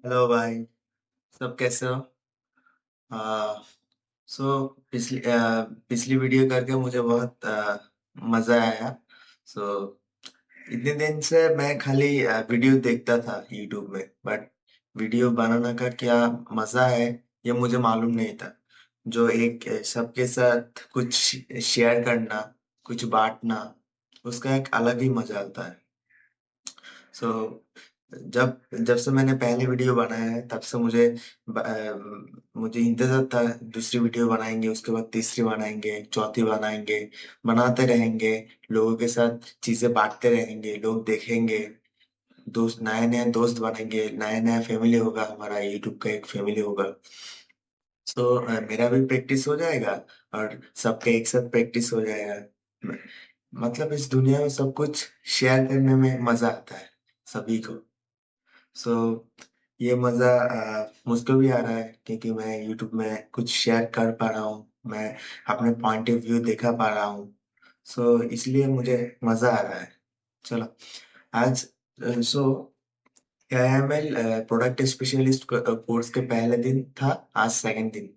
Hello भाई। सब कैसे हो? आ, पिछली वीडियो करके मुझे बहुत मजा आया। सो इतने दिन से मैं खाली वीडियो देखता था यूट्यूब में, बट वीडियो बनाने का क्या मजा है ये मुझे मालूम नहीं था। जो एक सबके साथ कुछ शेयर करना, कुछ बांटना, उसका एक अलग ही मजा आता है। सो जब जब से मैंने पहले वीडियो बनाया है तब से मुझे इंतजार था। दूसरी वीडियो बनाएंगे, उसके बाद तीसरी बनाएंगे, चौथी बनाएंगे, बनाते रहेंगे, लोगों के साथ चीजें बांटते रहेंगे, लोग देखेंगे, दोस्त नए नए दोस्त बनेंगे, नया नया फैमिली होगा, हमारा यूट्यूब का एक फैमिली होगा। सो मेरा भी प्रैक्टिस हो जाएगा और सबका एक साथ प्रैक्टिस हो जाएगा। म- मतलब इस दुनिया में सब कुछ शेयर करने में मजा आता है सभी को। सो ये मजा मुझको भी आ रहा है क्योंकि मैं यूट्यूब में कुछ शेयर कर पा रहा हूँ, मैं अपने पॉइंट ऑफ व्यू दिखा पा रहा हूँ। सो इसलिए मुझे मजा आ रहा है। चलो, आज सो एएमएल प्रोडक्ट स्पेशलिस्ट कोर्स के पहले दिन था, आज सेकंड दिन।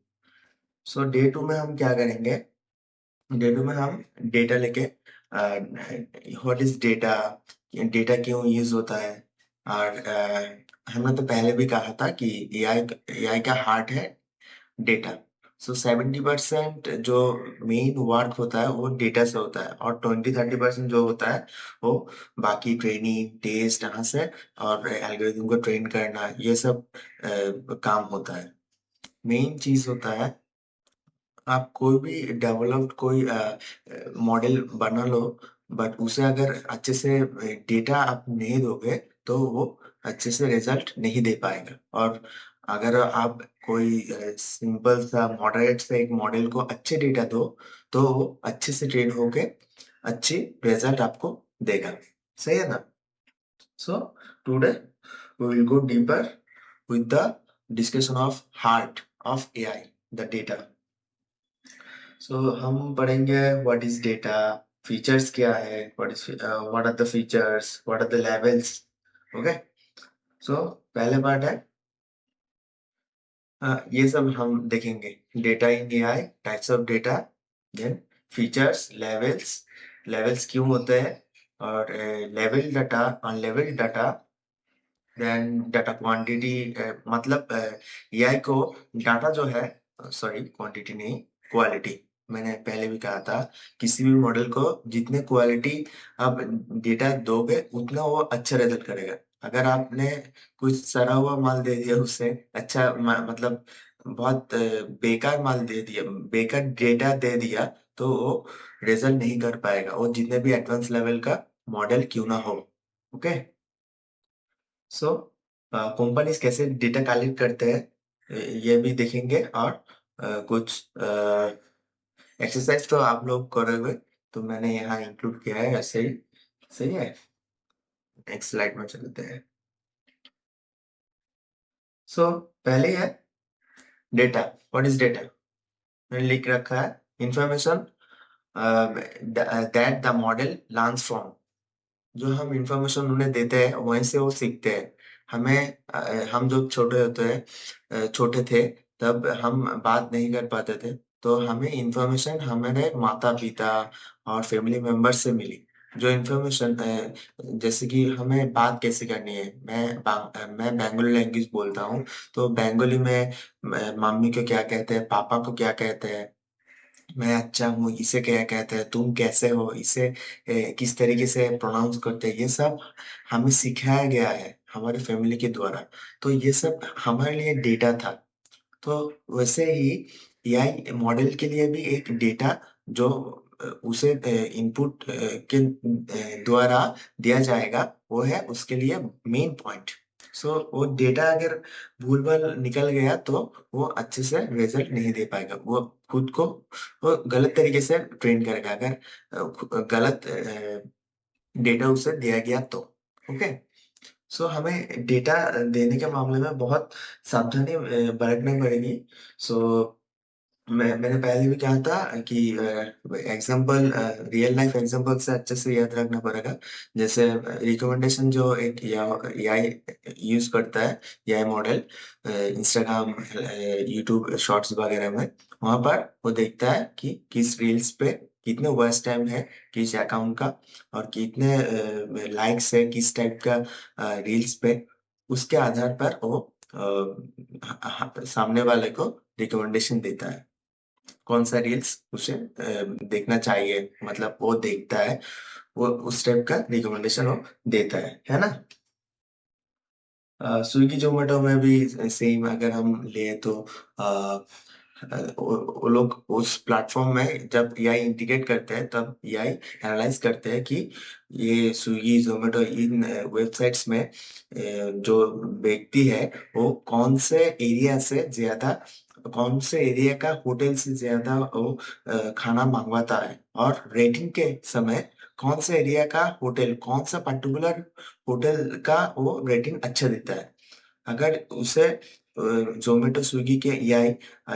सो डे टू में हम क्या करेंगे? डे टू में हम डेटा लेके, व्हाट इज डेटा, डेटा क्यों यूज होता है, और हमने तो पहले भी कहा था कि एआई का हार्ट है डेटा। सो 70% जो मेन वर्क होता है वो डेटा से होता है, और 20-30% जो होता है वो बाकी ट्रेनिंग टेस्ट यहाँ से और एल्गोरिथम को ट्रेन करना, ये सब काम होता है। मेन चीज होता है, आप कोई भी डेवलप्ड कोई मॉडल बना लो, बट उसे अगर अच्छे से डेटा आप नहीं दोगे तो वो अच्छे से रिजल्ट नहीं दे पाएगा। और अगर आप कोई सिंपल सा मॉडरेट से एक मॉडल को अच्छे डेटा दो तो वो अच्छे से ट्रेन होके अच्छी रिजल्ट आपको देगा। सही है ना? So today we will go deeper with the discussion of heart of AI, the data. हम पढ़ेंगे व्हाट इज डेटा, फीचर्स क्या है, what are the features, what are the labels. Okay. So पहले पार्ट है, ये सब हम देखेंगे। Data in AI, types of data, then features, labels, labels क्यों होते हैं, और लेवल data, unlabel data, then data quantity, मतलब एआई को डाटा जो है, सॉरी क्वांटिटी नहीं, क्वालिटी। मैंने पहले भी कहा था, किसी भी मॉडल को जितने क्वालिटी आप डेटा दोगे उतना वो अच्छा रिजल्ट करेगा। अगर आपने कुछ सड़ा हुआ माल दे दिया उसे, मतलब बहुत बेकार माल दे दिया, बेकार डेटा दे दिया, तो वो रिजल्ट नहीं कर पाएगा, वो जितने भी एडवांस लेवल का मॉडल क्यों ना हो। ओके। सो कंपनीज कैसे डेटा कलेक्ट करते हैं, ये भी देखेंगे, और कुछ एक्सरसाइज तो आप लोग करोगे, तो मैंने यहाँ इंक्लूड किया है ऐसे ही। सही है। नेक्स्ट स्लाइड में चलते हैं। सो पहले है डेटा। What is data? मैंने लिख रखा है, information that the model learns from. जो हम इंफॉर्मेशन उन्हें देते हैं वहीं से वो सीखते हैं। हम जब छोटे होते हैं, छोटे थे, तब हम बात नहीं कर पाते थे, तो हमें इंफॉर्मेशन हमारे माता पिता और फैमिली मेंबर से मिली। जो इंफॉर्मेशन, जैसे कि हमें बात कैसे करनी है, मैं बंगाली लैंग्वेज बोलता हूँ, तो बंगाली में मम्मी को क्या कहते हैं, पापा को क्या कहते हैं, मैं अच्छा हूँ इसे क्या कहते हैं, तुम कैसे हो इसे किस तरीके से प्रोनाउंस करते हैं, ये सब हमें सिखाया गया है हमारे फैमिली के द्वारा। तो ये सब हमारे लिए डेटा था। तो वैसे ही एआई मॉडल के लिए भी एक डेटा जो उसे इनपुट के द्वारा दिया जाएगा, वो है उसके लिए मेन पॉइंट। सो वो डेटा अगर भूल भाल निकल गया तो वो अच्छे से रिजल्ट नहीं दे पाएगा, वो खुद को वो गलत तरीके से ट्रेन करेगा अगर गलत डेटा उसे दिया गया तो। ओके। सो हमें डेटा देने के मामले में बहुत सावधानी बरतनी पड़ेगी। सो मैंने पहले भी कहा था कि एग्जाम्पल, रियल लाइफ एग्जाम्पल से अच्छे से याद रखना पड़ेगा। जैसे रिकमेंडेशन जो एक एआई यूज करता है, AI model Instagram, YouTube shorts वगैरह में, वहां पर वो देखता है कि किस रील्स पे कितने वॉच टाइम है, किस अकाउंट का, और कितने लाइक्स है किस टाइप का रील्स पे। उसके आधार पर वो सामने वाले को रिकमेंडेशन देता है कौन सा रील्स उसे देखना चाहिए। मतलब वो देखता है, वो उस टाइप का रिकमेंडेशन वो देता है ना। स्विगी जोमेटो में भी सेम अगर हम ले तो वो लोग उस प्लेटफॉर्म में जब एआई इंटीग्रेट करते हैं तब एआई एनालाइज करते हैं कि ये स्विगी जोमेटो इन वेबसाइट्स में जो व्यक्ति है वो कौन से एरिया का होटल से ज्यादा वो खाना मंगवाता है, और रेटिंग के समय कौन से एरिया का होटल, कौन सा पर्टिकुलर होटल का वो रेटिंग अच्छा देता है। अगर उसे जोमेटो स्विगी के एआई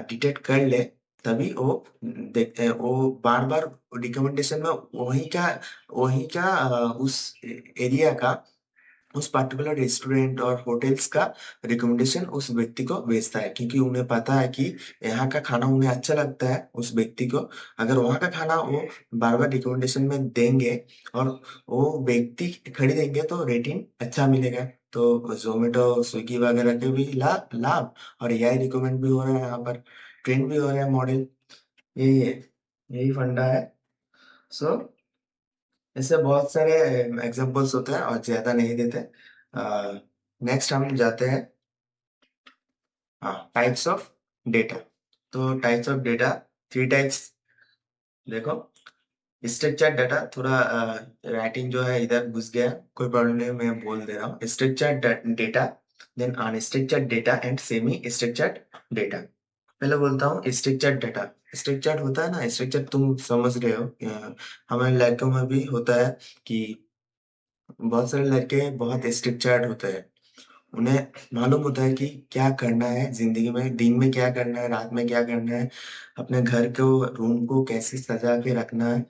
डिटेक्ट कर ले, तभी वो देखते हैं, वो बार बार रिकमेंडेशन में वही का उस एरिया का, उस पर्टिकुलर रेस्टोरेंट और होटल्स का रिकमेंडेशन उस व्यक्ति को भेजता है, क्योंकि उन्हें पता है कि यहाँ का खाना उन्हें अच्छा लगता है उस व्यक्ति को। अगर वहाँ का खाना वो बार बार रिकमेंडेशन में देंगे और वो व्यक्ति खरीदेंगे तो रेटिंग अच्छा मिलेगा। तो जोमेटो स्विगी वगैरह के भी लाभ लाभ, और एआई रिकमेंड भी हो रहा है, यहाँ पर ट्रेंड भी हो रहा है मॉडल। यही है, यही फंडा है। सो ऐसे बहुत सारे एग्जांपल्स होते हैं और ज्यादा नहीं देते। नेक्स्ट हम जाते हैं, हाँ, टाइप्स ऑफ डेटा। तो types of data, three types. देखो, स्ट्रक्चर्ड डाटा, थोड़ा राइटिंग जो है इधर घुस गया, कोई प्रॉब्लम नहीं, मैं बोल दे रहा हूँ। Structured data, then unstructured data and semi structured data. पहले बोलता हूँ स्ट्रक्चर्ड डाटा। स्ट्रक्चर्ड होता है ना, स्ट्रक्चर तुम समझ रहे हो, हमारे लड़कों में भी होता है कि बहुत सारे लड़के बहुत स्ट्रक्चर्ड होते हैं। उन्हें मालूम होता है कि क्या करना है जिंदगी में, दिन में क्या करना है, रात में क्या करना है, अपने घर को, रूम को कैसे सजा के रखना है।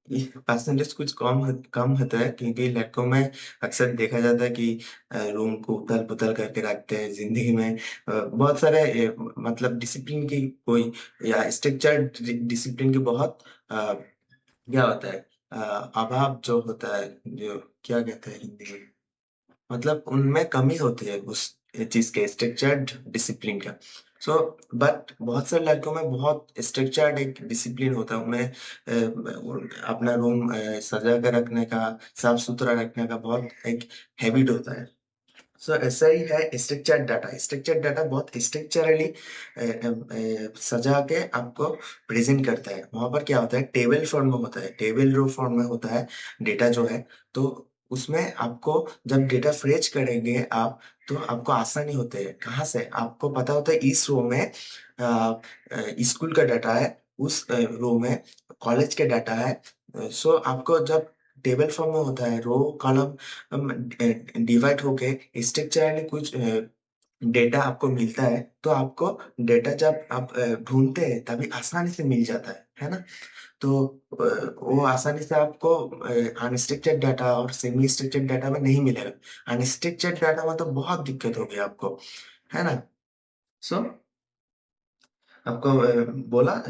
ये परसेंटेज कुछ कम होता है, क्योंकि लड़कों में अक्सर देखा जाता है कि रूम को उथल पुथल करके रखते हैं जिंदगी में। बहुत सारे मतलब डिसिप्लिन की कोई, या स्ट्रक्चर डिसिप्लिन की बहुत क्या होता है, अभाव जो होता है, जो क्या कहते हैं हिंदी में, मतलब उनमें कमी होती है उस चीज के, स्ट्रक्चर्ड डिसिप्लिन का। सो बट बहुत सारे लड़कों में बहुत स्ट्रक्चर्ड एक डिसिप्लिन होता है उनमें, अपना रूम सजा कर रखने का, साफ सुथरा रखने का बहुत एक हैबिट होता है। सो ऐसा ही है स्ट्रक्चर्ड डाटा। स्ट्रक्चर्ड डाटा बहुत स्ट्रक्चरली सजा के आपको प्रेजेंट करता है। वहां पर क्या होता है, टेबल फॉर्म में होता है, टेबल रो फॉर्म में होता है डेटा जो है। तो उसमें आपको जब डेटा फ्रेच करेंगे आप, तो आपको आसानी होती है। कहाँ से आपको पता होता है, इस रो में स्कूल का डाटा है, उस रो में कॉलेज के डाटा है। सो आपको जब टेबल फॉर्म में होता है, रो कॉलम डिवाइड होके स्ट्रक्चरली कुछ डेटा आपको मिलता है, तो आपको डेटा जब आप ढूंढते हैं तभी आसानी से मिल जाता है ना। तो वो आसानी से आपको अनस्ट्रक्चर्ड डाटा और सेमी स्ट्रक्चर्ड डाटा में नहीं मिलेगा। अनस्ट्रक्चर्ड डाटा में तो बहुत दिक्कत होगी आपको, है ना। सो आपको बोला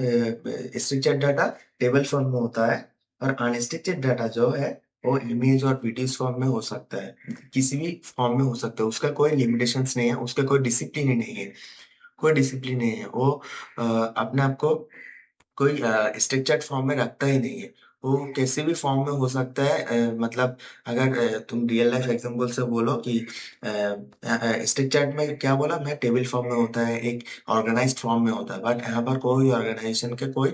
स्ट्रक्चर्ड डाटा टेबल फॉर्म में होता है, और अनस्ट्रक्चर्ड डाटा जो है वो इमेज और वीडियोस फॉर्म में हो सकता है, किसी भी फॉर्म में हो सकता है। उसका कोई लिमिटेशंस नहीं है, उसका कोई डिसिप्लिन ही नहीं है, कोई डिसिप्लिन नहीं है वो। अपने आप को कोई स्ट्रक्चर्ड फॉर्म में रखता ही नहीं है। वो कैसे भी फॉर्म में हो सकता है। मतलब अगर तुम रियल लाइफ एग्जांपल से बोलो कि स्ट्रक्चर्ड में क्या बोला मैं, टेबल फॉर्म में होता है, एक ऑर्गेनाइज्ड फॉर्म में होता है, बट यहाँ पर कोई ऑर्गेनाइजेशन के कोई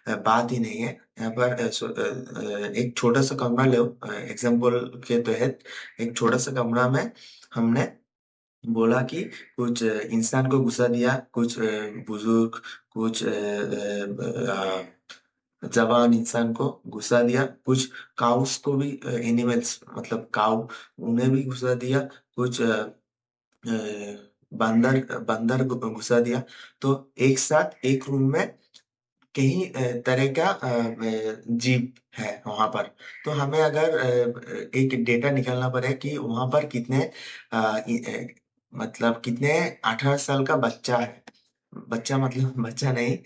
बात ही नहीं है। यहाँ पर एक छोटा सा कमरा लो एग्जांपल के तहत। एक छोटा सा कमरा में हमने बोला कि कुछ इंसान को घुसा दिया, कुछ बुजुर्ग, कुछ जवान इंसान को घुसा दिया, कुछ काउस को भी, एनिमल्स मतलब काउ, उन्हें भी घुसा दिया, कुछ अ, बंदर बंदर को घुसा दिया। तो एक साथ एक रूम में कई तरह का जीव है वहां पर। तो हमें अगर एक डेटा निकालना पड़े कि वहां पर कितने मतलब कितने 18 साल का बच्चा है। बच्चा मतलब बच्चा नहीं,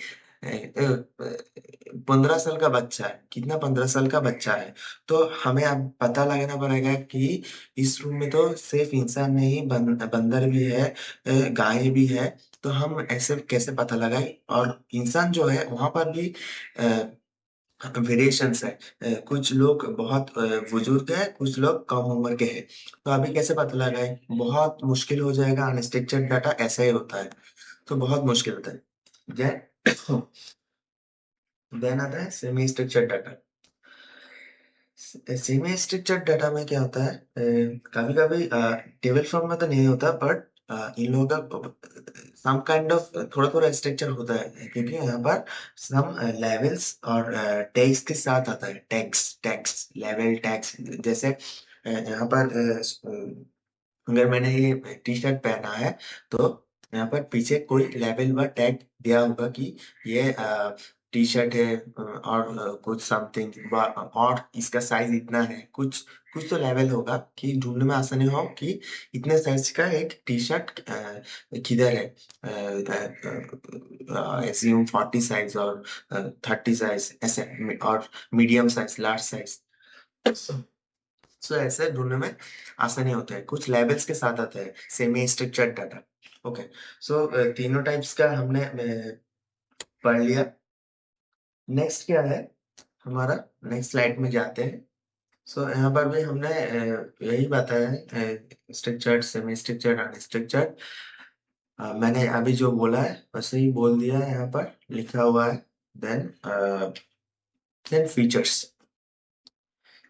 15 साल का बच्चा है, कितना 15 साल का बच्चा है। तो हमें अब पता लगाना पड़ेगा कि इस रूम में तो सिर्फ इंसान नहीं, बंदर भी है, गाय भी है। तो हम ऐसे कैसे पता लगाए? और इंसान जो है वहां पर भी वेरिएशंस है। कुछ लोग बहुत बुजुर्ग है, कुछ लोग कम उम्र के हैं। तो अभी कैसे पता लगाए? बहुत मुश्किल हो जाएगा, अनस्ट्रक्चर्ड डाटा ऐसा ही होता है। तो बहुत मुश्किल होता है। देन देन आता है semi structured data. Semi structured data में क्या होता है, कभी कभी टेबल फॉर्म में तो नहीं होता, बट इन लोगों का सम काइंड ऑफ थोड़ा थोड़ा स्ट्रक्चर होता है, क्योंकि यहाँ पर सम लेवल्स और टैग्स के साथ आता है। टैग्स टैग्स लेवल टैग्स, जैसे यहाँ पर अगर मैंने ये टी शर्ट पहना है, तो यहाँ पर पीछे कोई लेवल व टैग दिया होगा कि ये टी शर्ट है, और कुछ समथिंग, और इसका साइज इतना है। कुछ कुछ तो लेवल होगा कि ढूंढने में आसानी हो कि इतने साइज का एक टी शर्ट किधर है। एज्यूम 40 साइज और 30 साइज ऐसे, और मीडियम साइज, लार्ज साइज। सो ऐसे ढूंढने में आसानी होता है। कुछ लेवल्स के साथ आता है सेमी स्ट्रक्चर्ड डाटा। ओके। सो तीनों टाइप्स का हमने पढ़ लिया। नेक्स्ट क्या है हमारा? नेक्स्ट स्लाइड में जाते हैं। सो यहाँ पर भी हमने यही बताया है, स्ट्रक्चर्ड, सेमी स्ट्रक्चर्ड, अनस्ट्रक्चर्ड। मैंने अभी जो बोला है वैसे ही बोल दिया है, यहाँ पर लिखा हुआ है। देन देन फीचर्स,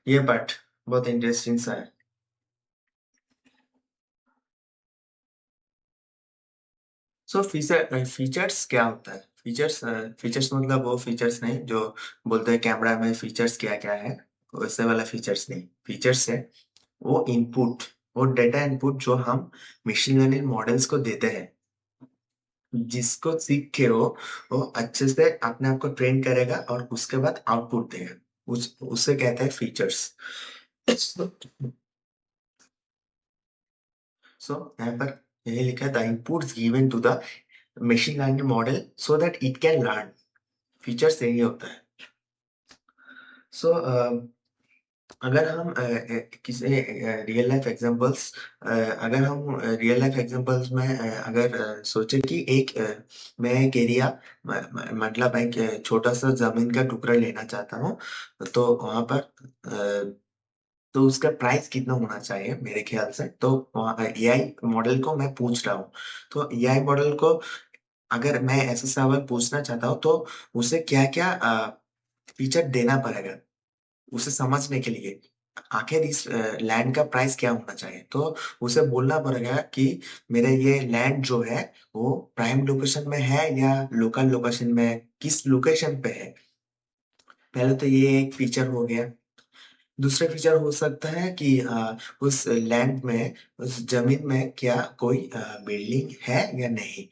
ये पार्ट बहुत इंटरेस्टिंग सा है। सो फीचर, फीचर्स क्या होता है? फीचर्स, फीचर्स मतलब वो फीचर्स नहीं जो बोलते हैं कैमरा में फीचर्स क्या क्या है, वैसे वाला फीचर्स नहीं। फीचर्स है वो इनपुट, वो डेटा इनपुट जो हम मशीन लर्निंग मॉडल्स को देते हैं, जिसको सीख के वो अच्छे से अपने आप को ट्रेन करेगा और उसके बाद आउटपुट देगा। उस उसे कहते हैं फीचर्स। सो यहाँ पर यही लिखा है, the inputs given to the machine learning model so that it can learn। Features यही होता है। सो अगर हम किसी रियल लाइफ एग्जांपल्स, अगर हम रियल लाइफ एग्जांपल्स में अगर सोचे कि एक मैं एक एरिया, मतलब एक छोटा सा जमीन का टुकड़ा लेना चाहता हूँ, तो वहां पर तो उसका प्राइस कितना होना चाहिए मेरे ख्याल से। तो एआई मॉडल को मैं पूछ रहा हूँ। तो एआई मॉडल को अगर मैं ऐसे सवाल पूछना चाहता हूँ, तो उसे क्या क्या फीचर देना पड़ेगा उसे समझने के लिए, आखिर इस लैंड का प्राइस क्या होना चाहिए। तो उसे बोलना पड़ेगा कि मेरे ये लैंड जो है वो प्राइम लोकेशन में है या लोकल लोकेशन में है, किस लोकेशन पे है। पहले तो ये एक फीचर हो गया। दूसरा फीचर हो सकता है कि उस लैंड में, उस जमीन में क्या कोई बिल्डिंग है या नहीं,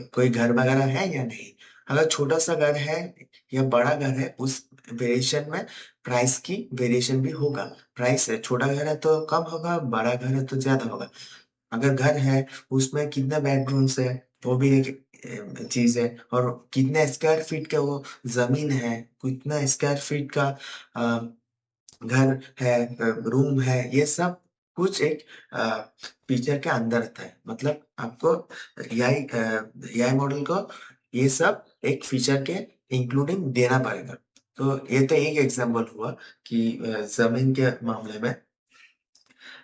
कोई घर वगैरह है या नहीं। अगर छोटा सा घर है या बड़ा घर है, उस वेरिएशन में प्राइस की वेरिएशन भी होगा। प्राइस है, छोटा घर है तो कम होगा, बड़ा घर है तो ज्यादा होगा। अगर घर है उसमें कितने बेडरूम्स है, वो भी एक चीज है। और कितने स्क्वायर फीट का वो जमीन है, कितना स्क्वायर फीट का घर है, रूम है, ये सब कुछ एक फीचर के अंदर आता है। मतलब आपको एआई एआई मॉडल को ये सब एक फीचर के इंक्लूडिंग देना पड़ेगा। तो ये तो एक एग्जांपल हुआ कि जमीन के मामले में।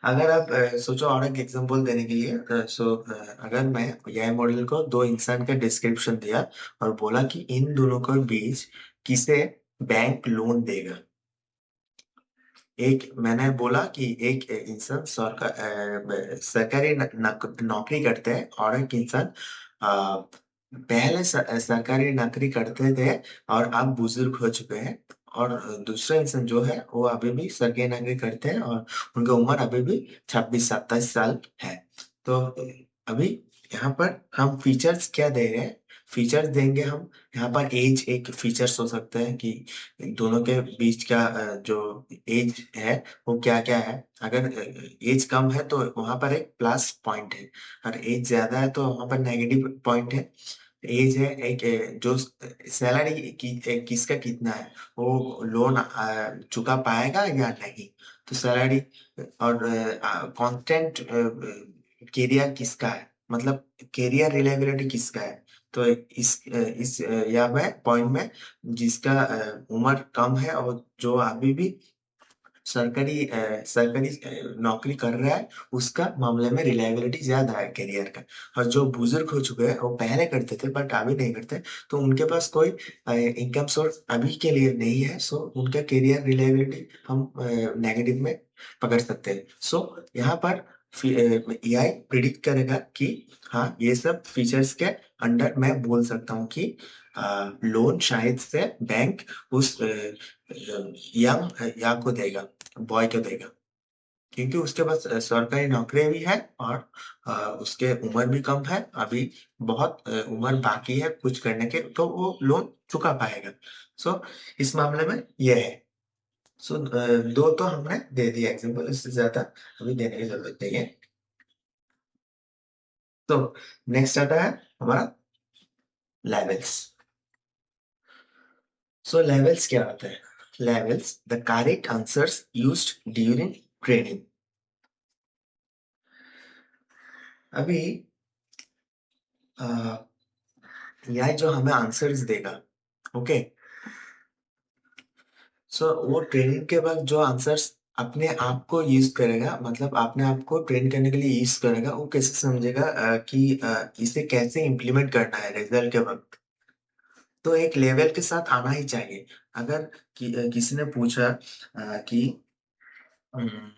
अगर आप सोचो और एक एग्जांपल देने के लिए, अगर मैं एआई मॉडल को दो इंसान का डिस्क्रिप्शन दिया और बोला कि इन दोनों के बीच किसे बैंक लोन देगा। एक मैंने बोला कि एक इंसान सरकारी नौकरी करते हैं, और एक इंसान पहले सरकारी नौकरी करते थे और अब बुजुर्ग हो चुके हैं। और दूसरा इंसान जो है वो अभी भी सरकारी नौकरी करते हैं और उनकी उम्र अभी भी 26-27 साल है। तो अभी यहाँ पर हम फीचर्स क्या दे रहे हैं? फीचर्स देंगे हम। यहाँ पर एज एक फीचर्स हो सकता है कि दोनों के बीच का जो एज है वो क्या क्या है। अगर एज कम है तो वहां पर एक प्लस पॉइंट है, और एज ज्यादा है तो वहां पर नेगेटिव पॉइंट है। एज है एक जो सैलरी किसका कितना है, वो लोन चुका पाएगा या नहीं। तो सैलरी और कांस्टेंट कैरियर किसका है, मतलब कैरियर रिलेबिलिटी किसका है। तो इस या में पॉइंट में जिसका उम्र कम है और जो अभी भी सरकारी नौकरी कर रहा है, उसका मामले में रिलायबिलिटी ज्यादा है कैरियर का। और जो बुजुर्ग हो चुके हैं वो पहले करते थे बट अभी नहीं करते, तो उनके पास कोई इनकम सोर्स अभी के लिए नहीं है, सो उनका कैरियर रिलायबिलिटी हम नेगेटिव में पकड़ सकते हैं। सो यहाँ पर एआई प्रिडिक्ट करेगा कि हाँ ये सब फीचर्स के अंडर मैं बोल सकता हूँ कि लोन शायद से बैंक उस यंग या को देगा, बॉय को देगा, क्योंकि उसके पास सरकारी नौकरी भी है और उसके उम्र भी कम है अभी, बहुत उम्र बाकी है कुछ करने के, तो वो लोन चुका पाएगा। सो इस मामले में ये है। सो दो तो हमने दे दिया एग्जांपल, इससे ज्यादा अभी देने की जरूरत नहीं है। तो नेक्स्ट आता है हमारा लेवल्स। सो लेवल्स क्या होता है? Levels the correct answers used during training. अभी एआई जो हमें आंसर्स देगा, ओके, सो वो ट्रेनिंग के बाद जो आंसर्स अपने आप को यूज करेगा, मतलब अपने आप को ट्रेन करने के लिए यूज करेगा, वो कैसे समझेगा कि इसे कैसे इम्प्लीमेंट करना है रिजल्ट के वक्त। तो एक लेवल के साथ आना ही चाहिए। अगर किसी ने पूछा कि "हम्म,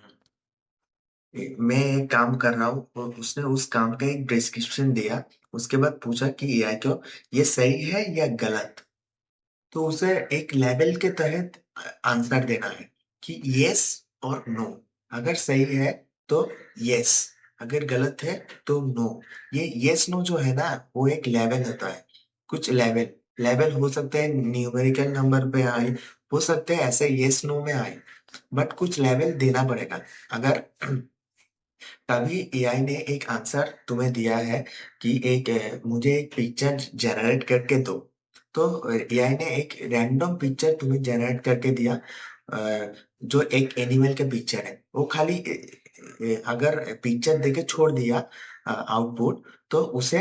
मैं एक काम कर रहा हूँ", और उसने उस काम का एक डिस्क्रिप्शन दिया, उसके बाद पूछा कि एआई को ये सही है या गलत, तो उसे एक लेवल के तहत आंसर देना है कि यस और नो। अगर सही है तो यस, अगर गलत है तो नो। ये यस नो जो है ना, वो एक लेवल होता है। कुछ लेवल लेवल हो सकते हैं न्यूमेरिकल नंबर पे आए, हो सकते हैं ऐसे यस नो में आए, बट कुछ लेवल देना पड़ेगा। अगर तभी एआई ने एक आंसर तुम्हें दिया है कि मुझे एक पिक्चर जनरेट करके दो, तो एआई ने एक रैंडम पिक्चर तुम्हें जनरेट करके दिया, जो एक एनिमल का पिक्चर है। वो खाली अगर पिक्चर देके छोड़ दिया आउटपुट, तो उसे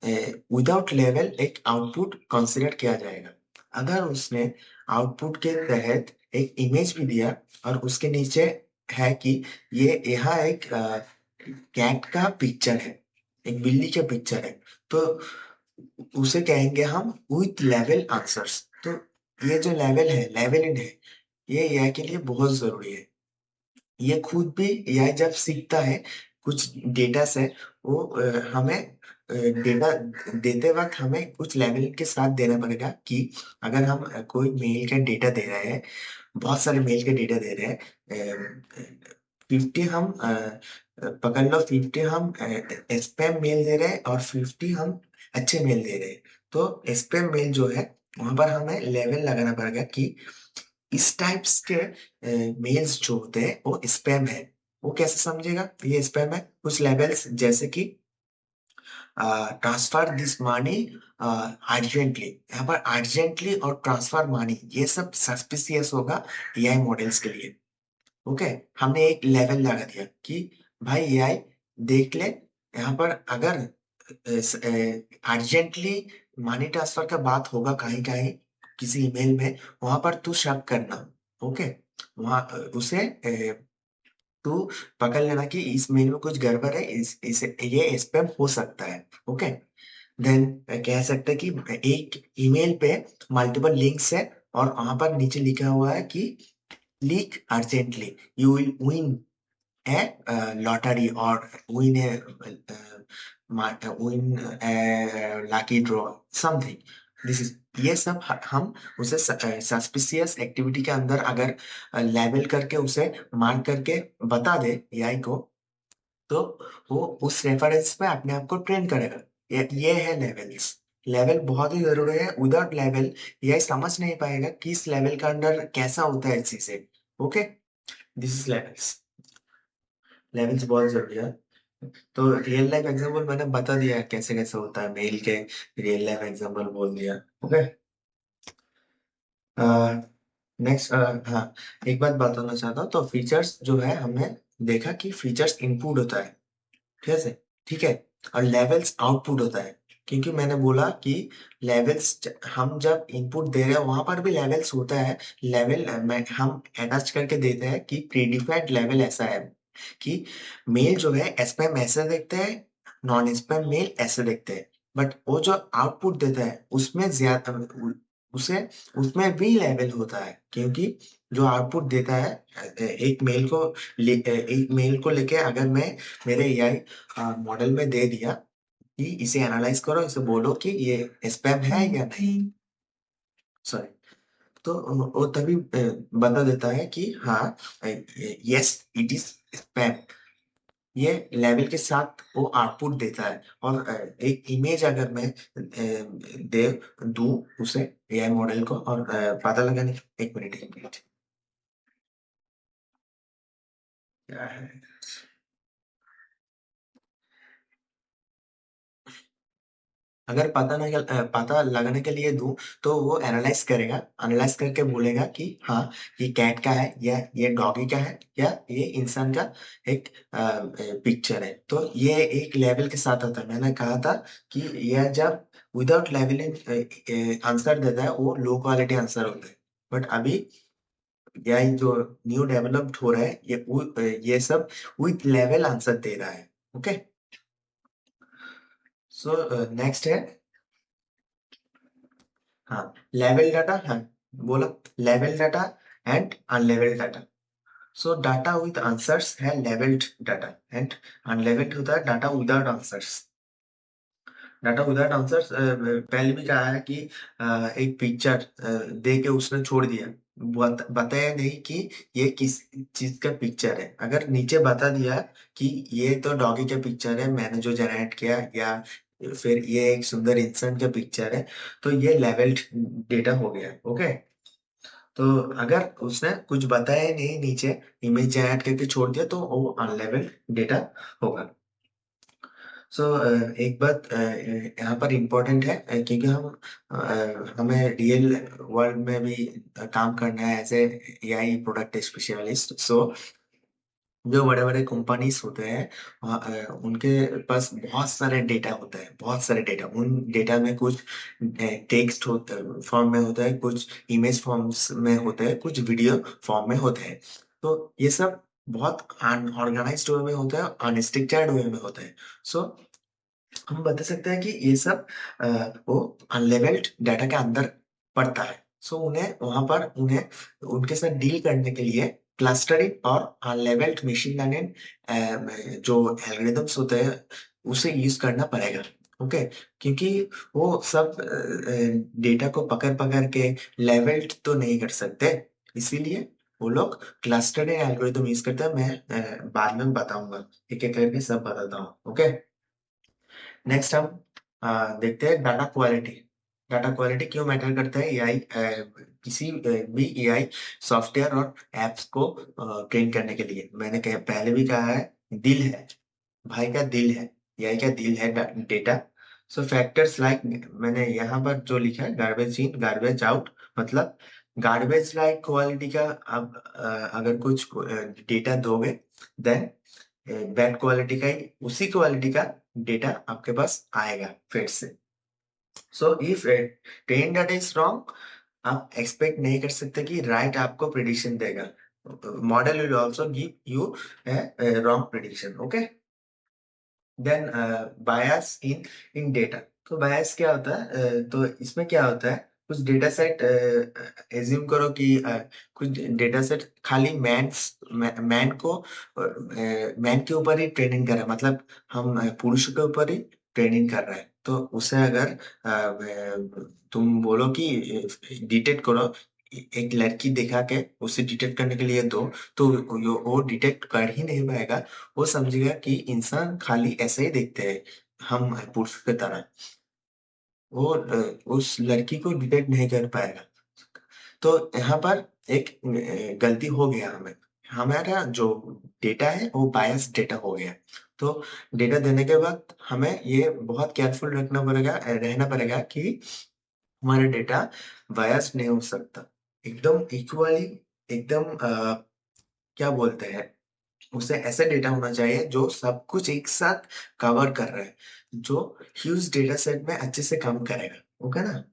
विदाउट लेवल एक आउटपुट कंसिडर किया जाएगा। अगर उसने आउटपुट के तहत एक इमेज भी दिया और उसके नीचे है कि ये यहाँ एक कैट का पिक्चर है, एक बिल्ली का पिक्चर है, तो उसे कहेंगे हम विथ लेवल आंसर्स। तो ये जो लेवल है, लेवलिंग है, ये एआई के लिए बहुत जरूरी है। ये खुद भी एआई जब सीखता है कुछ डेटा से, वो हमें डेटा देते वक्त हमें कुछ लेवल के साथ देना पड़ेगा कि अगर हम कोई मेल का डेटा दे रहे हैं, बहुत सारे मेल के डेटा दे रहे हैं, 50 हम पकड़ लो, 50 हम स्पैम मेल दे रहे हैं और 50 हम अच्छे मेल दे रहे हैं। तो स्पैम मेल जो है, वहां पर हमें लेवल लगाना पड़ेगा कि इस टाइप्स के मेल्स जो होते हैं वो स्पैम है। वो कैसे समझेगा ये स्पैम है? कुछ लेवल्स जैसे कि ट्रांसफर दिस मनी अर्जेंटली, यहाँ पर अर्जेंटली और ट्रांसफर मनी ये सब सस्पिशियस होगा एआई मॉडल्स के लिए। ओके, हमने एक लेवल लगा दिया कि भाई एआई देख ले, यहाँ पर अगर अर्जेंटली मनी ट्रांसफर का बात होगा कहीं कहीं किसी ईमेल में, वहां पर तू शक करना। ओके, वहां उसे तू पकड़ लेना कि इस मेल में कुछ गड़बड़ है, इस ये स्पैम हो सकता है। ओके, देन कह सकते हैं कि एक ईमेल पे मल्टीपल लिंक्स है और वहां पर नीचे लिखा हुआ है कि leak urgently, you will win a lottery or win a win a lucky draw something, this is, ये सब हम उसे सस्पिशियस एक्टिविटी के अंदर अगर लेबल करके उसे मार्क करके बता दे एआई को, तो वो उस रेफरेंस पे अपने आप को ट्रेन करेगा। ये है लेवल्स। लेवल बहुत ही जरूरी है। विदाउट लेवल यह समझ नहीं पाएगा कि इस लेवल का अंदर कैसा होता है चीजें। Okay, this is levels. Levels बहुत जरूरी है। तो रियल लाइफ एग्जांपल मैंने बता दिया है कैसे कैसे होता है, मेल के रियल लाइफ एग्जांपल बोल दिया। ओके, नेक्स्ट, हाँ, एक बात बताना चाहता हूँ। तो फीचर्स जो है हमने देखा कि फीचर्स इनपुट होता है, ठीक है, ठीक है, और लेवल्स आउटपुट होता है। क्योंकि मैंने बोला कि लेवल्स हम जब इनपुट दे रहे हैं वहां पर भी लेवल्स होता है। लेवल में हम अटैच करके देते हैं कि प्रीडिफाइंड लेवल ऐसा है कि मेल जो है स्पैम ऐसे देखते हैं, नॉन स्पैम मेल ऐसे देखते हैं। बट वो जो आउटपुट देता है उसमें ज्यादा उसे उसमें भी लेवल होता है। क्योंकि जो आउटपुट देता है एक मेल को एक मेल को लेके अगर मैं मेरे एआई मॉडल में दे दिया कि इसे एनालाइज करो, इसे बोलो कि ये स्पैम है या नहीं, सॉरी, तो वो तभी बता देता है कि हाँ, यस इट इज स्पैम। ये लेवल के साथ वो आउटपुट देता है। और एक इमेज अगर मैं दे दूं उसे एआई मॉडल को, और पता लगाने, एक मिनट क्या है, अगर पता लगाने के लिए दूं तो वो एनालाइज करेगा, एनालाइज करके बोलेगा कि हाँ, ये कैट का है या ये डॉगी का है या ये इंसान का एक पिक्चर है। तो ये एक लेवल के साथ आता है। मैंने कहा था कि यह जब विदाउट लेवलिंग आंसर देता है वो लो क्वालिटी आंसर होता है। बट अभी यह जो न्यू डेवलप्ड हो रहा है ये सब विथ लेवल आंसर दे रहा है। ओके, सो नेक्स्ट है, हाँ, लेवल डाटा, हाँ, बोला, लेवल data and unlabelled data. So data with answers है लेवल्ड डाटा, एंड अनलेवल्ड होता है data without answers. Data without answers पहले भी कहा है कि एक पिक्चर दे के उसने छोड़ दिया, बताया नहीं कि ये किस चीज का पिक्चर है। अगर नीचे बता दिया कि ये तो डॉगी का पिक्चर है मैंने जो जनरेट किया, या फिर ये एक सुंदर इंसान का पिक्चर है, तो ये लेवल्ड डेटा हो गया। ओके, तो अगर उसने कुछ बताया ही नहीं नीचे, इमेज जनरेट करके छोड़ दिया, तो वो अनलेवल्ड डेटा होगा। सो एक बात यहाँ पर इम्पोर्टेंट है, क्योंकि हमें रियल वर्ल्ड में भी काम करना है as a AI product specialist. So जो बड़े बड़े कंपनीज होते हैं उनके पास बहुत सारे डेटा होता है, बहुत सारे डेटा। उन डेटा में कुछ टेक्स्ट होता फॉर्म में होता है, कुछ इमेज फॉर्म्स में होता है, कुछ वीडियो फॉर्म में होता है। तो ये सब बहुत अनऑर्गेनाइज्ड वे में होता है, अनस्ट्रक्चर्ड वे में होता है। सो हम बता सकते हैं कि ये सब वो अनलेवल्ड डाटा के अंदर पड़ता है। सो उन्हें उनके साथ डील करने के लिए क्लस्टरिंग और अनलेवल्ड मशीन लर्निंग जो एल्गोरिदम्स होते हैं उसे यूज करना पड़ेगा। ओके, क्योंकि वो सब डेटा को पकड़ पकड़ के लेवल्ड तो नहीं कर सकते, इसीलिए वो लोग क्लस्टरिंग एल्गोरिदम यूज करते हैं। मैं बाद में बताऊंगा, एक एक करके सब बताता हूँ। ओके, नेक्स्ट हम देखते हैं डाटा क्वालिटी। डाटा क्वालिटी क्यों मैटर करता है एआई, किसी भी एआई सॉफ्टवेयर और एप्स को ट्रेन करने के लिए। पहले भी कहा है, दिल है, भाई का दिल है, एआई का दिल है डेटा। सो फैक्टर्स लाइक, मैंने यहाँ पर जो लिखा है, गार्बेज इन गार्बेज आउट, मतलब गार्बेज लाइक क्वालिटी का आप अगर कुछ डेटा दोगे, देन बैड क्वालिटी का ही उसी क्वालिटी का डेटा आपके पास आएगा फिर से। So if train data is wrong, आप एक्सपेक्ट नहीं कर सकते कि राइट आपको प्रिडिक्शन देगा। Model will also give you wrong prediction. Okay, then bias in in data. तो बायस क्या होता है, तो इसमें क्या होता है, कुछ डेटा सेट एज्यूम करो कि कुछ डेटा सेट खाली मैन को मैन के ऊपर ही ट्रेनिंग कर रहा है, मतलब हम पुरुष के ऊपर ही ट्रेनिंग कर रहे हैं। तो उसे अगर तुम बोलो कि डिटेक्ट करो, एक लड़की दिखा के उसे डिटेक्ट करने के लिए दो, तो वो डिटेक्ट कर ही नहीं पाएगा। वो समझेगा कि इंसान खाली ऐसे ही देखते हैं, हम पुरुष की तरह। वो उस लड़की को डिटेक्ट नहीं कर पाएगा। तो यहाँ पर एक गलती हो गया हमें। हमारा जो डेटा है वो बायस डेटा हो गया। तो डेटा देने के बाद हमें ये बहुत केयरफुल रखना पड़ेगा, रहना पड़ेगा कि हमारा डेटा बायस नहीं हो सकता। एकदम इक्वली, एकदम क्या बोलते हैं, उसे ऐसा डेटा होना चाहिए जो सब कुछ एक साथ कवर कर रहा है, जो ह्यूज डेटा सेट में अच्छे से काम करेगा। ओके ना?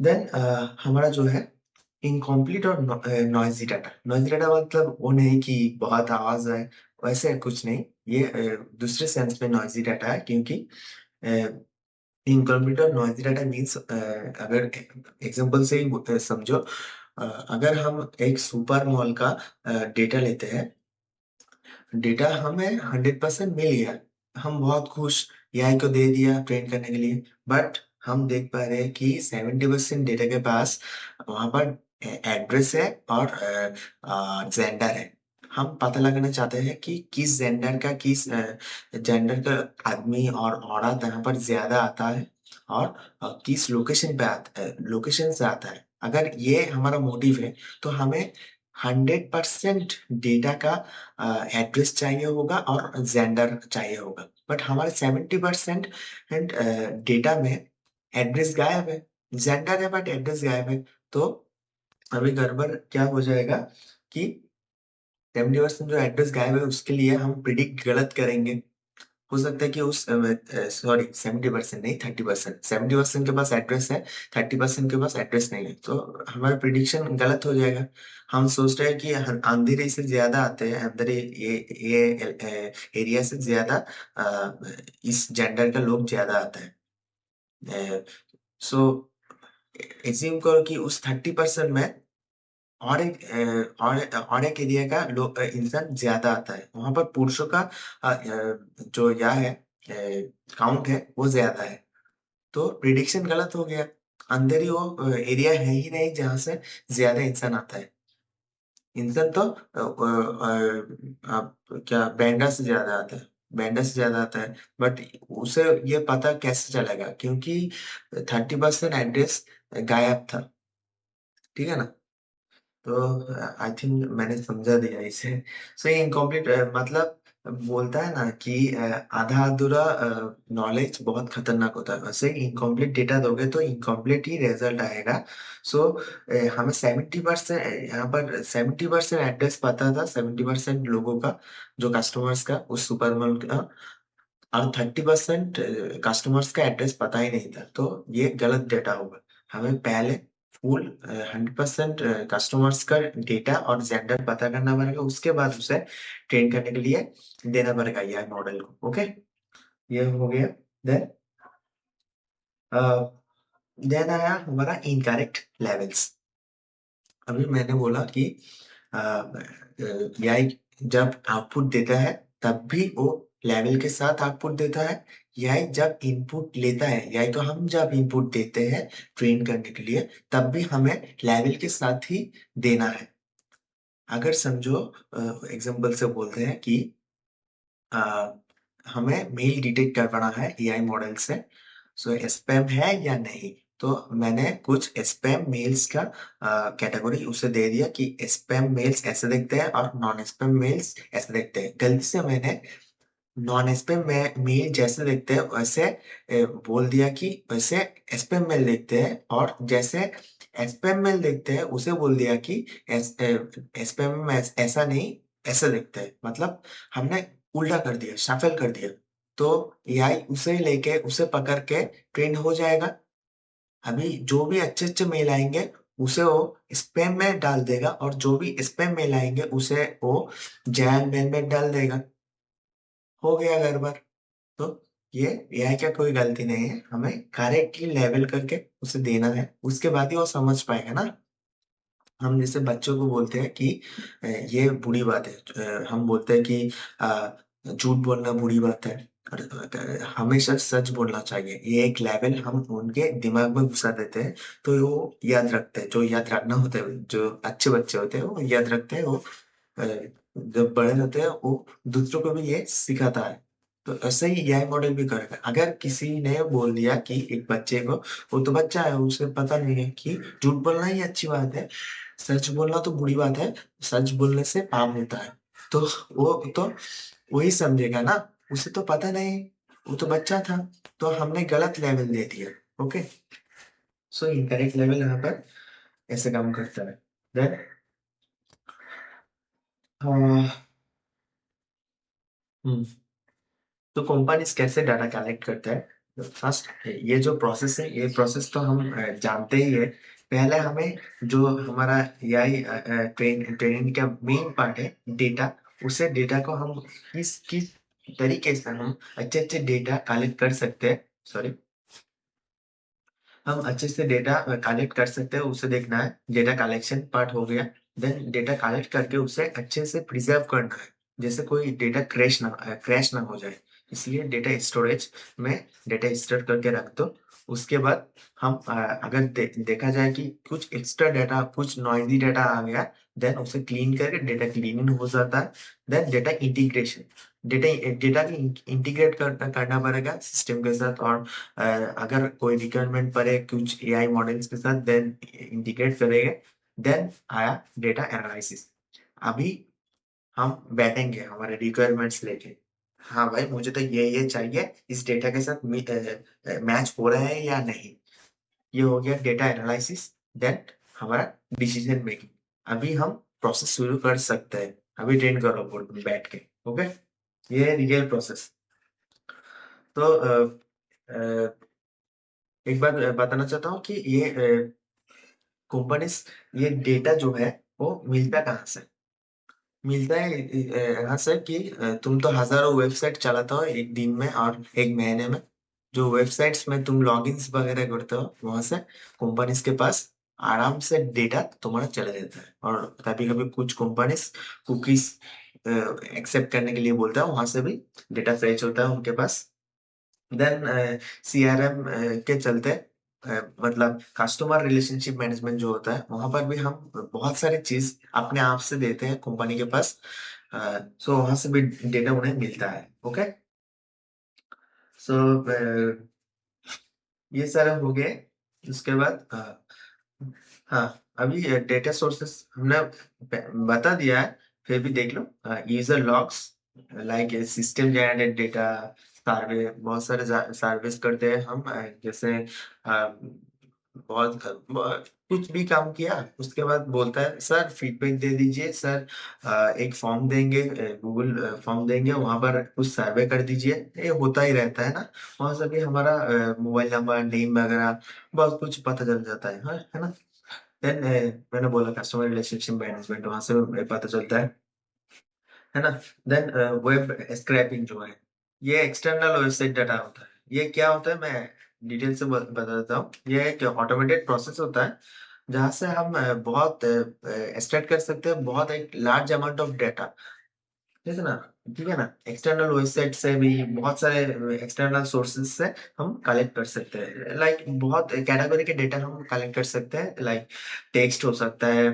देन हमारा जो है इनकम्प्लीट और नॉइजी डाटा। नॉइजी डाटा मतलब वो नहीं कि बहुत आवाज है, वैसे कुछ नहीं। ये दूसरे सेंस में नॉइजी डाटा है, क्योंकि इनकम्प्लीट और नॉइजी डाटा मीन्स, अगर एग्जांपल से ही समझो, अगर हम एक सुपर मॉल का डेटा लेते हैं, डेटा हमें 100% मिल गया, हम बहुत खुश, एआई को दे दिया ट्रेन करने के लिए। बट हम देख पा रहे हैं कि 70% डेटा के पास वहां पर एड्रेस है और जेंडर है। हम पता लगाना चाहते हैं कि किस जेंडर का, किस जेंडर का आदमी और औरत यहाँ पर ज्यादा आता है, और किस लोकेशन पे आता है, लोकेशन से आता है। अगर ये हमारा मोटिव है, तो हमें 100% डेटा का एड्रेस चाहिए होगा और जेंडर चाहिए होगा। बट हमारे 70% डेटा में एड्रेस गायब है, जेंडर है बट एड्रेस गायब है। तो अभी गड़बड़ क्या हो जाएगा कि 70% जो एड्रेस गायब है उसके लिए हम प्रिडिक्ट गलत करेंगे। हो सकता है कि उस, सॉरी, 70% नहीं, 30%, 70% के पास एड्रेस है, 30% के पास एड्रेस नहीं है, तो हमारा प्रिडिक्शन गलत हो जाएगा। हम सोच रहे हैं कि अंधेरे से ज्यादा आते हैं, अंदर ये एरिया से ज्यादा इस जेंडर का लोग ज्यादा आता है। सो एज्यूम करो कि उस 30% में और एक और एक एरिया का लोग, इंसान ज्यादा आता है, वहां पर पुरुषों का जो यह है काउंट है वो ज्यादा है। तो प्रिडिक्शन गलत हो गया। अंदर ही वो एरिया है ही नहीं जहां से ज्यादा इंसान आता है। इंसान तो आप क्या बैंडा से ज्यादा आता है, बैंडा से ज्यादा आता है। बट उसे ये पता कैसे चलेगा, क्योंकि 30% एड्रेस गायब था। ठीक है ना? तो आई थिंक मैंने समझा दिया इसे। सो ये इनकम्प्लीट मतलब बोलता है ना कि आधा अधूरा नॉलेज बहुत खतरनाक होता है। वैसे इनकम्प्लीट डेटा दोगे तो इनकम्प्लीट ही रिजल्ट आएगा। सो हमें 70%, यहाँ पर 70% एड्रेस पता था, 70% लोगों का, जो कस्टमर्स का उस सुपरमार्केट का, और 30% कस्टमर्स का एड्रेस पता ही नहीं था। तो ये गलत डेटा होगा। हमें पहले फुल 100% कस्टमर्स का डेटा और जेंडर पता करना पड़ेगा, उसके बाद उसे ट्रेन करने के लिए देना पड़ेगा ये मॉडल को। ओके, ये हो गया। देन देन आया हमारा इनकरेक्ट लेवल्स। अभी मैंने बोला कि एआई जब आउटपुट देता है तब भी वो लेवल के साथ आउटपुट देता है। एआई जब इनपुट लेता है, एआई तो हम जब इनपुट देते हैं ट्रेन करने के लिए, तब भी हमें लेवल के साथ ही देना है। अगर समझो, एग्जांपल से बोलते हैं कि अ, हमें मेल डिटेक्ट करवाना है एआई मॉडल से, सो स्पैम है या नहीं। तो मैंने कुछ स्पैम मेल्स का कैटेगरी उसे दे दिया कि स्पैम मेल्स ऐसे दिखते हैं और नॉन स्पैम मेल्स ऐसे दिखते हैं। गलती से मैंने नॉन स्पैम मेल जैसे दिखते हैं वैसे बोल दिया कि वैसे स्पैम मेल दिखते हैं, और जैसे स्पैम मेल दिखते हैं उसे बोल दिया कि स्पैम में ऐसा नहीं, ऐसा दिखते हैं। मतलब हमने उल्टा कर दिया, शफल कर दिया। तो एआई उसे लेके, उसे पकड़ के ट्रेंड हो जाएगा। अभी जो भी अच्छे अच्छे मेल आएंगे उसे वो स्पैम में डाल देगा, और जो भी स्पैम मेल आएंगे उसे वो जैन मेल में डाल देगा। हो गया गड़बड़। तो ये एआई का कोई गलती नहीं है, हमें करेक्टली लेवल करके उसे देना है, उसके बाद ही वो समझ पाएगा ना। हम जैसे बच्चों को बोलते हैं कि ये बुरी बात है, हम बोलते हैं कि झूठ बोलना बुरी बात है, और हमेशा सच बोलना चाहिए। ये एक लेवल हम उनके दिमाग में घुसा देते हैं, तो वो याद रखते हैं। जो याद रखना होता है, जो अच्छे बच्चे होते हैं वो याद रखते हैं। वो जब बड़े होते हैं वो दूसरों को भी ये सिखाता है। तो ऐसे ही एआई मॉडल भी करेगा। अगर किसी ने बोल दिया कि एक बच्चे को, वो तो बच्चा है, उसे पता नहीं है कि झूठ बोलना ही अच्छी बात है, सच बोलना तो बुरी बात है, सच बोलने से पाप होता है। तो वो तो वही समझेगा ना, उसे तो पता नहीं, वो तो बच्चा था, तो हमने गलत लेवल दे दिया। ओके, सो इनकरेक्ट लेवल यहाँ पर ऐसे काम करता है। देन तो कंपनीज कैसे डाटा कलेक्ट करता है? फर्स्ट, ये जो प्रोसेस है, ये प्रोसेस तो हम जानते ही है। पहले हमें जो हमारा एआई ट्रेनिंग का मेन पार्ट है, डेटा, उसे डेटा को हम किस किस तरीके से हम अच्छे अच्छे डेटा कलेक्ट कर सकते हैं। सॉरी, हम अच्छे से डेटा कलेक्ट कर सकते हैं, उसे देखना है। डेटा कलेक्शन पार्ट हो गया। देन डेटा कलेक्ट करके उसे अच्छे से प्रिजर्व करना है, जैसे कोई डेटा क्रैश ना हो जाए। इसलिए डेटा स्टोरेज में डेटा स्टोर करके रख दो। उसके बाद हम अगर देखा जाए कि कुछ एक्स्ट्रा डाटा, कुछ नॉइजी डाटा आ गया, देन उसे क्लीन करके डेटा क्लीनिंग हो जाता है। Then data integration, data data की इंटीग्रेट करना पड़ेगा सिस्टम के साथ। और अगर कोई रिक्वायरमेंट पड़े कुछ एआई मॉडल्स के साथ, देन इंटीग्रेट करेंगे। देन आया डेटा एनालिसिस। अभी हम बैठेंगे हमारे रिक्वायरमेंट्स लेके, हाँ भाई मुझे तो ये चाहिए, इस डेटा के साथ मैच हो रहा है या नहीं। ये हो गया डेटा एनालिसिस। देन हमारा डिसीजन मेकिंग। अभी हम प्रोसेस शुरू कर सकते हैं। अभी ट्रेन करो बोर्ड में बैठ के। ओके, ये है रियल प्रोसेस। तो एक बात बताना चाहता हूँ कि ये कंपनीज, ये डेटा जो है वो मिलता कहाँ से? मिलता है यहाँ से कि तुम तो हजारों वेबसाइट चलाते हो एक दिन में और एक महीने में। जो वेबसाइट्स में तुम लॉगिन्स वगैरह करते हो, वहां से कंपनीज के पास आराम से डेटा तुम्हारा चले जाता है। और कभी कभी कुछ कंपनीज कुकीज एक्सेप्ट करने के लिए बोलता है, वहां से भी डेटा फेच होता है उनके पास। देन सीआरएम के चलते, मतलब कस्टमर रिलेशनशिप मैनेजमेंट जो होता है, वहां पर भी हम बहुत सारी चीज अपने आप से देते हैं कंपनी के पास। सो वहां से भी डेटा उन्हें मिलता है। ओके, सो ये सारा हो गए। उसके बाद हाँ, अभी डेटा सोर्सेस हमने बता दिया है, फिर भी देख लो। User logs, like system generated data, survey, बहुत सारे सर्विस करते हैं हम। जैसे कुछ भी काम किया, उसके बाद बोलता है सर फीडबैक दे दीजिए सर। एक फॉर्म देंगे, गूगल फॉर्म देंगे, वहां पर कुछ सर्वे कर दीजिए। ये होता ही रहता है ना। वहां से भी हमारा मोबाइल नंबर, नेम वगैरह बहुत कुछ पता चल जाता है, हाँ, है ना। देन मैंने बोला कस्टमर रिलेशनशिप मैनेजमेंट, वहां से पता चलता है ना। देन वेब स्क्रैपिंग जो है, ये एक्सटर्नल वेबसाइट डाटा होता है। ये क्या होता है, मैं डिटेल से बता देता हूँ। ये एक ऑटोमेटेड प्रोसेस होता है, जहाँ से हम बहुत एक्सट्रैक्ट कर सकते हैं, बहुत एक लार्ज अमाउंट ऑफ डाटा। ठीक है ना, ठीक है ना। एक्सटर्नल वेबसाइट से भी, बहुत सारे एक्सटर्नल सोर्सेज से हम कलेक्ट कर सकते हैं। लाइक बहुत कैटेगरी के डेटा हम कलेक्ट कर सकते हैं। लाइक टेक्स्ट हो सकता है,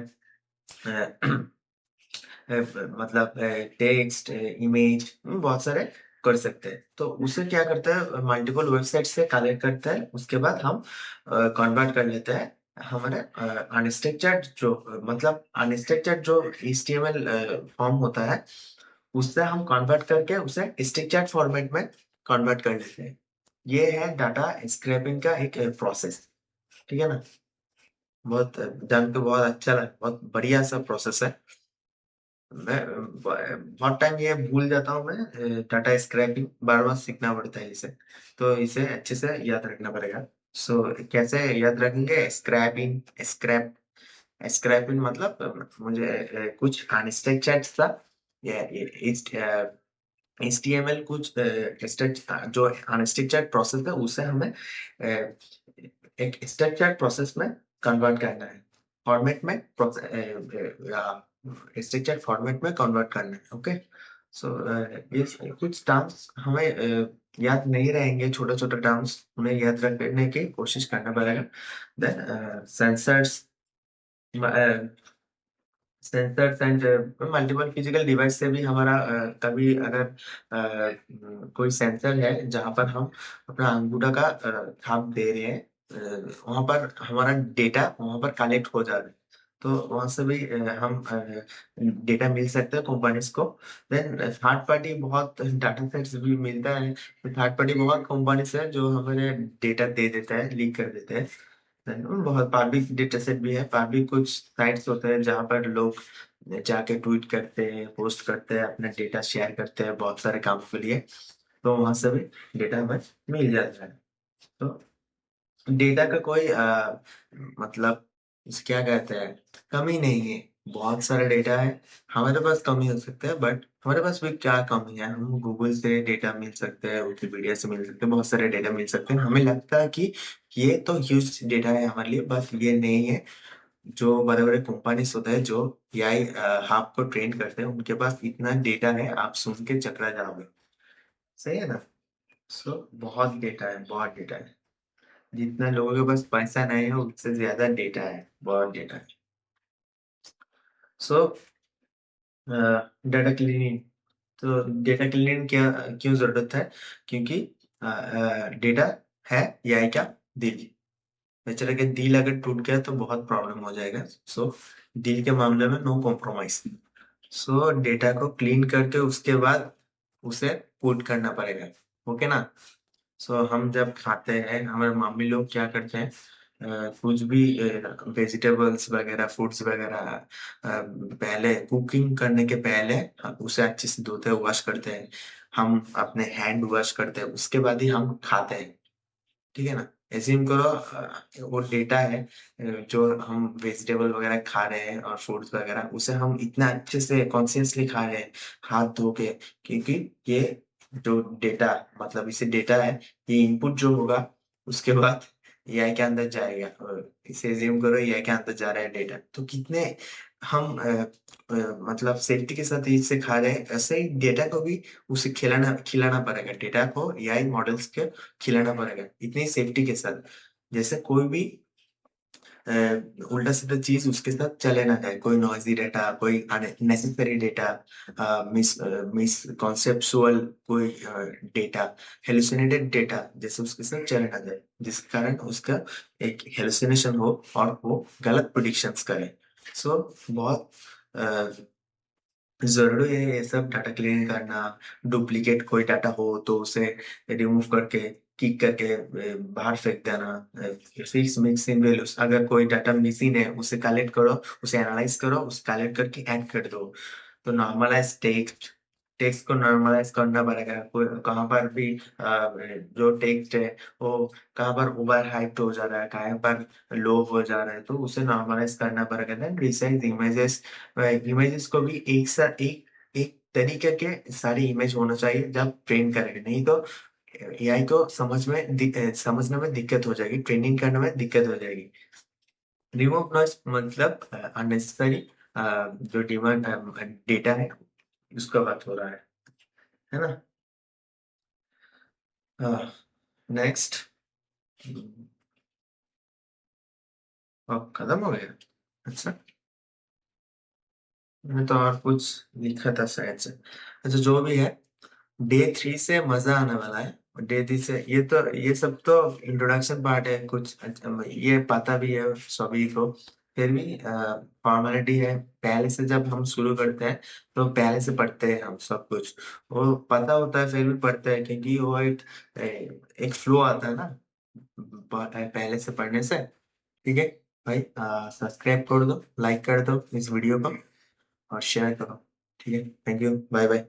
मतलब टेक्स्ट, इमेज, बहुत सारे कर सकते हैं। तो उसे क्या करता है, मल्टीपल वेबसाइट से कलेक्ट करता है। उसके बाद हम कन्वर्ट कर लेते हैं हमारे अनस्ट्रक्चर्ड जो, मतलब अनस्ट्रक्चर्ड जो HTML फॉर्म होता है, उससे हम कन्वर्ट करके उसे स्ट्रक्चर्ड फॉर्मेट में कन्वर्ट कर लेते हैं। ये है डाटा स्क्रैपिंग का एक प्रोसेस। ठीक है ना। बहुत जान के बहुत अच्छा लगा, बहुत बढ़िया सा प्रोसेस है। मैं बहुत टाइम ये भूल जाता हूँ मैं, डाटा स्क्रैपिंग बार बार सीखना पड़ता है इसे। तो इसे अच्छे से याद रखना पड़ेगा। सो कैसे याद रखेंगे? स्क्रैपिंग मतलब मुझे कुछ अनस्ट्रक्चर्ड था, HTML कुछ जो अनस्ट्रक्चर्ड प्रोसेस है, उसे हमें एक स्ट्रक्चर्ड प्रोसेस में कन्वर्ट करना है, फॉर्मेट में, स्ट्रक्चर्ड फॉर्मेट में कन्वर्ट करना है। ओके, सो ये कुछ टर्म्स हमें याद नहीं रहेंगे, छोटे छोटे टर्म्स, उन्हें याद रखने की कोशिश करना पड़ेगा। Then sensors, sensors and multiple physical device से भी हमारा कभी अगर कोई सेंसर है जहां पर हम अपना अंगूठा का छाप दे रहे हैं, वहां पर हमारा डेटा वहां पर कलेक्ट हो जा रहा है। तो वहां से भी हम डेटा मिल सकता है कंपनीज को। देन थर्ड पार्टी बहुत डाटा सेट्स भी मिलता है। थर्ड पार्टी बहुत कंपनीज है जो हमें डेटा दे देता है, लीक कर देते हैं। बहुत पब्लिक डेटा सेट भी है। पब्लिक कुछ साइट्स होते हैं जहाँ पर लोग जाके ट्वीट करते हैं, पोस्ट करते हैं, अपना डेटा शेयर करते हैं बहुत सारे काम के लिए। तो वहां से भी डेटा हमें मिल जाता है। तो डेटा का कोई मतलब क्या कहते हैं, कमी नहीं है। बहुत सारा डेटा है। हमारे पास कमी हो सकता है, बट हमारे पास भी क्या कमी है, हम गूगल से डेटा मिल सकते हैं, विकिपीडिया से मिल सकते हैं, बहुत सारे डेटा मिल सकते हैं। हमें लगता है कि ये तो ह्यूज डेटा है हमारे लिए, बस ये नहीं है। जो बड़े बड़े कंपनीज होते हैं जो एआई हाफ को ट्रेन करते हैं, उनके पास इतना डेटा है, आप सुन के चकरा जाओगे। सही है ना? सो बहुत डेटा है, बहुत डेटा है। जितना लोगों के पास पैसा नहीं है उससे ज्यादा डेटा है, बहुत डेटा है। सो डाटा क्लीनिंग। तो डेटा क्लीनिंग क्या क्यों जरूरत है? क्योंकि डेटा है एआई का दिल। बेचारे के दिल अगर टूट गया तो बहुत प्रॉब्लम हो जाएगा। सो दिल के मामले में नो कॉम्प्रोमाइज। सो डेटा को क्लीन करके उसके बाद उसे पुट करना पड़ेगा। ओके ना? सो हम जब खाते हैं, हमारे मम्मी लोग क्या करते हैं, कुछ भी वेजिटेबल्स वगैरह, फ्रूट्स वगैरह, पहले कुकिंग करने के पहले उसे अच्छे से धोते हैं, वॉश करते हैं। हम अपने हैंड वॉश करते हैं, उसके बाद ही हम खाते हैं। ठीक है ना? एज्यूम करो वो डेटा है, जो हम वेजिटेबल वगैरह खा रहे हैं और फ्रूट्स वगैरह, उसे हम इतना अच्छे से कॉन्शियसली खा रहे हैं, हाथ धो के। क्योंकि ये जो डेटा, मतलब इसे डेटा है, ये इनपुट जो होगा उसके बाद एआई के अंदर जाएगा। और इसे एज्यूम करो एआई के अंदर जा रहा है डेटा, तो कितने हम मतलब सेफ्टी के साथ इसे खा रहे हैं, ऐसे ही डेटा को भी उसे खिलाना खिलाना पड़ेगा। डेटा को एआई मॉडल्स के खिलाना पड़ेगा इतनी सेफ्टी के साथ, जैसे कोई भी उल्टा सीधा चीज उसके साथ चले ना जाए। कोई नॉइजी डेटा, कोई necessary data, miss miss conceptual कोई डेटा, हेलुसिनेटेड डेटा जैसे उसके साथ चले ना जाए, जिस कारण उसका एक हेलुसिनेशन हो और वो गलत प्रिडिक्शंस करे। सो बहुत जरूरी है ये सब डाटा क्लीन करना। डुप्लीकेट कोई डाटा हो तो उसे रिमूव करके, किक करके बाहर फेंक देना। फिक्स मिक्सिंग वैल्यूज, अगर कोई डाटा मिसिंग है उसे कलेक्ट करो, उसे एनालाइज करो, उसे कलेक्ट करके ऐड कर दो। तो नॉर्मलाइज टेक्स्ट, टेक्स्ट को नॉर्मलाइज करना पड़ेगा। कोई कहाँ पर भी जो टेक्स्ट है वो कहाँ पर ओवर हाइप हो जा रहा है, कहाँ पर लो हो जा रहा है, तो उसे नॉर्मलाइज करना पड़ेगा। देन रिसाइज इमेजेस, इमेजेस को भी एक साथ एक एक तरीके के सारी इमेज होना चाहिए जब ट्रेन करेंगे, नहीं तो एआई को समझने में दिक्कत हो जाएगी, ट्रेनिंग करने में दिक्कत हो जाएगी। रिमूव नॉइस मतलब अननेसेसरी जो डिमांड डेटा है उसका बात हो रहा है ना? नेक्स्ट। अब खत्म हो गया? अच्छा, मैं तो और कुछ लिखा था शायद से। अच्छा, जो भी है, डे 3 से मजा आने वाला है। डे 3 से ये सब तो इंट्रोडक्शन पार्ट है, कुछ ये पता भी है सभी को। फिर भी फॉर्मेलिटी है। पहले से जब हम शुरू करते हैं तो पहले से पढ़ते हैं हम सब कुछ। वो पता होता है फिर भी पढ़ते हैं, क्योंकि वो एक फ्लो आता है ना पहले से पढ़ने से। ठीक है भाई, सब्सक्राइब कर दो, लाइक कर दो इस वीडियो को और शेयर करो। ठीक है, थैंक यू, बाय बाय।